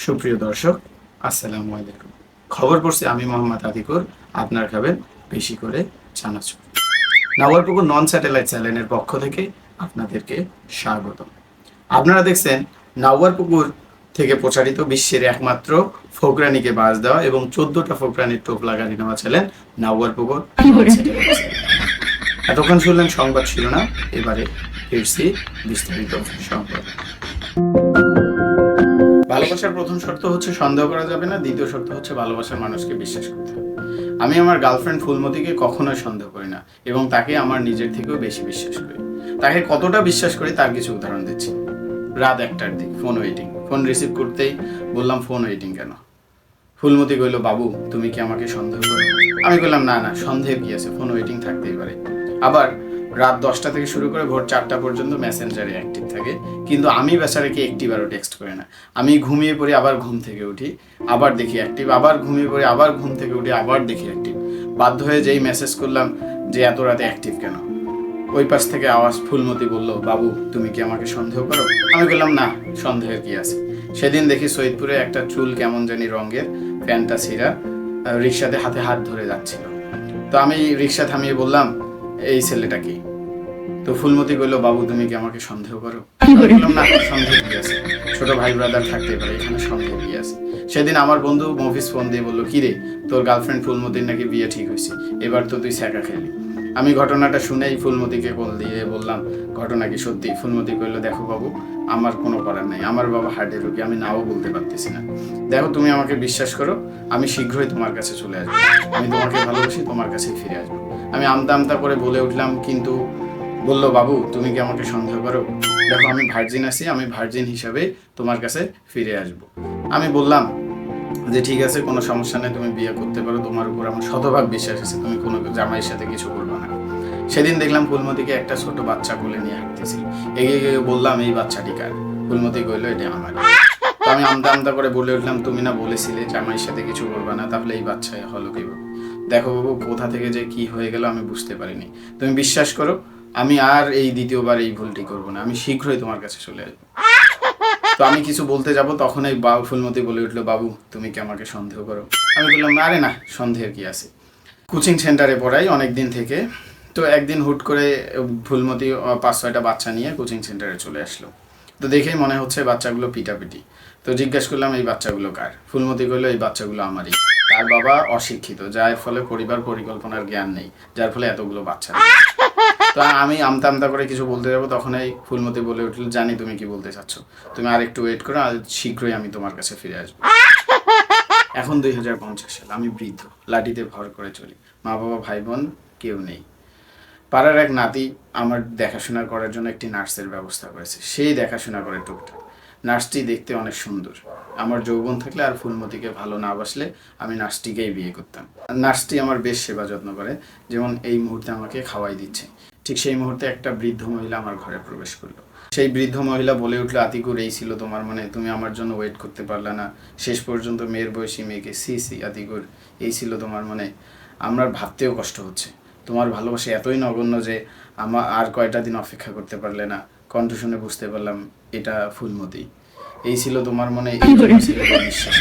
সুপ্রিয় দর্শক, আসসালামু আলাইকুম। খবর পড়ছি আমি মোহাম্মদ আতিকুর। আপনার খাবেন বেশি করে চানাচুর। নাওয়ারপুকুর নন স্যাটেলাইট চ্যানেলের পক্ষ থেকে আপনাদেরকে স্বাগত। আপনারা দেখছেন নাওয়ারপুকুর থেকে প্রচারিত বিশ্বের একমাত্র ফোকরানিকে বাজ দেওয়া এবং 14টা ফোকরানির টোপ লাগানি নেওয়া চ্যানেল নাওয়ারপুকুর নন স্যাটেলাইট চ্যানেল। এতক্ষণ শুনলেন সংবাদ শিরোনাম, এবারে ফিরছি বিস্তারিত সংবাদ। ভালোবাসার প্রথম শর্ত হচ্ছে সন্দেহ করা যাবে না, দ্বিতীয় শর্ত হচ্ছে ভালোবাসার মানুষকে বিশ্বাস করতে হবে। আমি আমার গার্লফ্রেন্ড ফুলমতিকে কখনোই সন্দেহ করি না এবং তাকে আমার নিজের থেকেও বেশি বিশ্বাস করি। তাকে কতটা বিশ্বাস করি তার কিছু উদাহরণ দিচ্ছি। রাত 1টার দিক, ফোন ওয়েটিং। ফোন রিসিভ করতেই বললাম, ফোন ওয়েটিং কেন? ফুলমতি কইল, বাবু তুমি কি আমাকে সন্দেহ করো? আমি বললাম, না না, সন্দেহের কি আছে, ফোন ওয়েটিং থাকতেই পারে। আবার রাত 10টা থেকে শুরু করে ভোর 4টা পর্যন্ত মেসেঞ্জারে অ্যাক্টিভ থাকে, কিন্তু আমি বেচারাকে একটিবারও টেক্সট করি না। আমি ঘুমিয়ে পড়ি, আবার ঘুম থেকে উঠি, আবার দেখি অ্যাক্টিভ, আবার ঘুমিয়ে পড়ি, আবার ঘুম থেকে উঠি, আবার দেখি অ্যাক্টিভ। বাধ্য হয়ে যেই মেসেজ করলাম যে এত রাতে অ্যাক্টিভ কেন, ওই পাশ থেকে আওয়াজ, ফুলমতি বলল, বাবু তুমি কি আমাকে সন্দেহ করো? আমি বললাম, না, সন্দেহের কি আছে। সেদিন দেখি সৈয়দপুরে একটা চুল কেমন জানি রঙের, প্যান্টটা ছিঁড়া, রিক্সাতে হাতে হাত ধরে যাচ্ছিল। তো আমি রিক্সা থামিয়ে বললাম, এই ছেলেটা কি? তো ফুলমতি কইল, বাবু তুমি কি আমাকে সন্দেহ করো? বললাম, না, সন্দেহ কি আছে, ছোট ভাই ব্রাদার থাকতে পারে, এখানে সন্দেহ কি আছে। সেদিন আমার বন্ধু মফিস ফোন দিয়ে বললো, কি রে, তোর গার্লফ্রেন্ড ফুলমতির নাকি বিয়ে ঠিক হয়েছে, এবার তো তুই ছ্যাঁকা খেলি। আমি ঘটনাটা শুনেই ফুলমতিকে কল দিয়ে বললাম, ঘটনা কি সত্যি? ফুলমতি কইল, দেখো বাবু, আমার কোনো করার নাই, আমার বাবা হার্টের রোগী, আমি নাও বলতে পারতেছি না। দেখো তুমি আমাকে বিশ্বাস করো, আমি শীঘ্রই তোমার কাছে চলে আসবো, আমি তোমাকে ভালোবাসি, তোমার কাছেই ফিরে আসবো। আমি আমতা আমতা করে বলে উঠলাম, কিন্তু বলল, বাবু তুমি কি আমাকে সন্দেহ করো? দেখো আমি ভার্জিন আছি, আমি ভার্জিন হিসাবে তোমার কাছে ফিরে আসব। আমি বললাম যে ঠিক আছে, কোনো সমস্যা নেই, তুমি বিয়ে করতে পারো, তোমার উপর আমার শতভাগ বিশ্বাস আছে, তুমি কোনো জামাইয়ের সাথে কিছু করবে না। সেদিন দেখলাম ফুলমতিকে একটা ছোট বাচ্চা কোলে নিয়ে হাঁটতেছিল। এগিয়ে গিয়ে বললাম, এই বাচ্চাটি কার? ফুলমতি কইল, এটা আমার। তো আমি আমদা আমদা করে বলে উঠলাম, তুমি না বলেছিলে জামাইয়ের সাথে কিছু করবে না, তাহলে এই বাচ্চা হলো কিভাবে? দেখো বাবু, কোথা থেকে যে কি হয়ে গেল আমি বুঝতে পারিনি। তুমি বিশ্বাস করো, আমি আর এই দ্বিতীয়বার এই ভুলটি করব না, আমি শীঘ্রই তোমার কাছে চলে আসবো। তো আমি কিছু বলতে যাব, তখন এই ফুলমতি বলে উঠলো, বাবু তুমি কি আমাকে সন্দেহ করো? আমি বললাম, আরে না, সন্দেহের কি আছে। কোচিং সেন্টারে পড়াই অনেক দিন থেকে। তো একদিন হুট করে ফুলমতি 5-6টা বাচ্চা নিয়ে কোচিং সেন্টারে চলে আসলো। তো দেখেই মনে হচ্ছে বাচ্চাগুলো পিটাপিটি। তো জিজ্ঞেস করলাম, এই বাচ্চাগুলো কার? ফুলমতি কইল, এই বাচ্চাগুলো আমারই। তার বাবা অশিক্ষিত, যার ফলে পরিবার পরিকল্পনার জ্ঞান নেই, যার ফলে এতগুলো বাচ্চা। তো আমি আমতা আমতা করে কিছু বলতে যাবো, তখন এই ফুলমতি বলে উঠল, জানি তুমি কি বলতে চাচ্ছ, তুমি আর একটু ওয়েট করো, আর শীঘ্রই আমি তোমার কাছে ফিরে আসবো। এখন 2050 সাল, আমি বৃদ্ধ, লাঠিতে ভর করে চলি, মা বাবা ভাই বোন কেউ নেই। পাড়ার এক নাতি আমার দেখাশোনা করার জন্য একটি নার্সের ব্যবস্থা করেছে, সেই দেখাশোনা করে টুকটাক। নার্সটি দেখতে অনেক সুন্দর। আমার যৌবন থাকলে আর ফুলমতিকে ভালো না বাসলে আমি নার্সটিকেই বিয়ে করতাম। নার্সটি আমার বেশ সেবা যত্ন করে, যেমন এই মুহূর্তে আমাকে খাওয়াই দিচ্ছে। ঠিক সেই মুহূর্তে একটা বৃদ্ধ মহিলা আমার ঘরে প্রবেশ করলো। সেই বৃদ্ধ মহিলা বলে উঠলো, আতিকুর এই ছিল তোমার মনে, তুমি আমার জন্য ওয়েট করতে পারলে না শেষ পর্যন্ত, মেয়ের বয়সী মেয়েকে, সি সি আতিকুর, এই ছিল তোমার মনে, আমার ভাবতেও কষ্ট হচ্ছে। তোমার ভালোবাসা এতই নগণ্য যে আমার আর কয়টা দিন অপেক্ষা করতে পারলে না। কণ্ঠ শুনে বুঝতে পারলাম এটা ফুলমতি। এই ছিল তোমার মনে, এই ছিল বিশ্বাস।